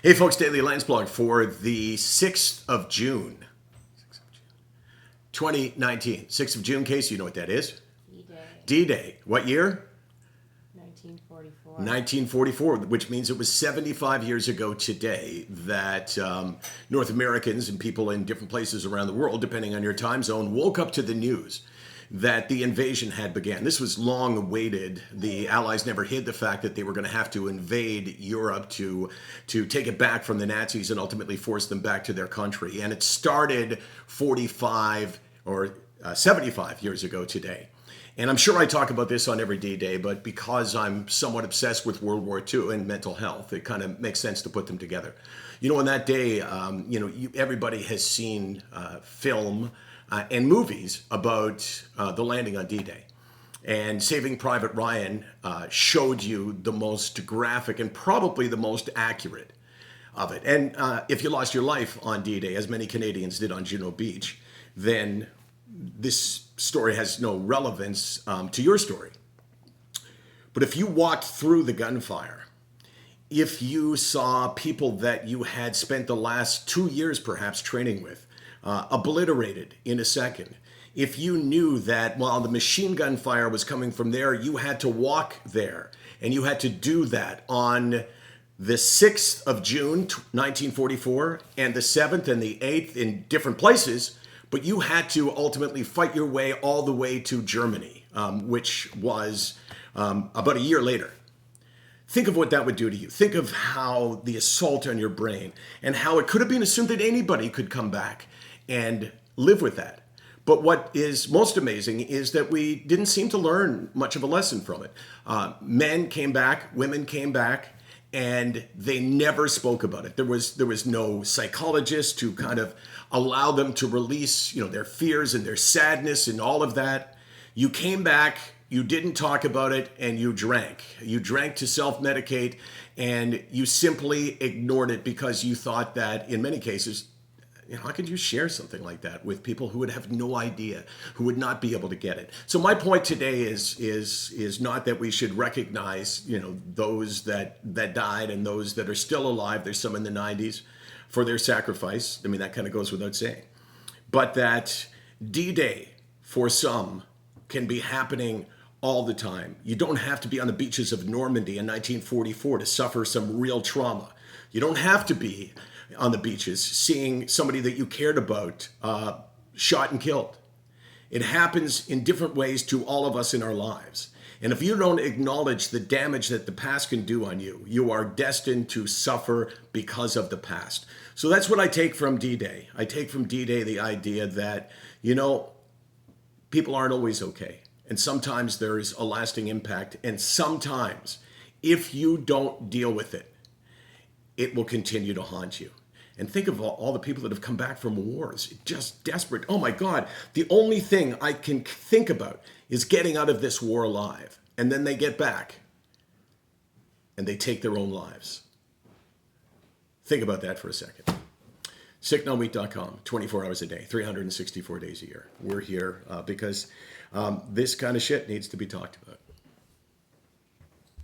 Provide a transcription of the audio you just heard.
Hey folks, Daily Landsblog for the 6th of June, 2019. 6th of June, Casey, you know what that is? D-Day. D-Day. What year? 1944. 1944, which means it was 75 years ago today that North Americans and people in different places around the world, depending on your time zone, woke up to the news that the invasion had began. This was long awaited. The Allies never hid the fact that they were going to have to invade Europe to take it back from the Nazis and ultimately force them back to their country. And it started 45 or 75 years ago today. And I'm sure I talk about this on every D-Day, but because I'm somewhat obsessed with World War II and mental health, it kind of makes sense to put them together. You know, on that day, everybody has seen film and movies about the landing on D-Day. And Saving Private Ryan showed you the most graphic and probably the most accurate of it. And if you lost your life on D-Day, as many Canadians did on Juno Beach, then this story has no relevance to your story. But if you walked through the gunfire, if you saw people that you had spent the last 2 years perhaps training with, obliterated in a second. If you knew that while the machine gun fire was coming from there, you had to walk there, and you had to do that on the 6th of June, 1944, and the 7th and the 8th in different places, but you had to ultimately fight your way all the way to Germany, which was about a year later. Think of what that would do to you. Think of how the assault on your brain and how it could have been assumed that anybody could come back and live with that. But what is most amazing is that we didn't seem to learn much of a lesson from it. Men came back, women came back, and they never spoke about it. There was no psychologist to kind of allow them to release, their fears and their sadness and all of that. You came back, you didn't talk about it, and you drank. You drank to self-medicate, and you simply ignored it because you thought that in many cases, how could you share something like that with people who would have no idea, who would not be able to get it? So my point today is not that we should recognize, those that died and those that are still alive. There's some in the 90s for their sacrifice. I mean, that kind of goes without saying. But that D-Day for some can be happening all the time. You don't have to be on the beaches of Normandy in 1944 to suffer some real trauma. You don't have to be on the beaches seeing somebody that you cared about shot and killed. It happens in different ways to all of us in our lives. And if you don't acknowledge the damage that the past can do on you, you are destined to suffer because of the past. So that's what I take from D-Day. I take from D-Day the idea that, people aren't always okay. And sometimes there's a lasting impact. And sometimes, if you don't deal with it, it will continue to haunt you. And think of all the people that have come back from wars, just desperate. Oh my God, the only thing I can think about is getting out of this war alive. And then they get back and they take their own lives. Think about that for a second. SickNotWeak.com, 24 hours a day, 364 days a year. We're here because this kind of shit needs to be talked about.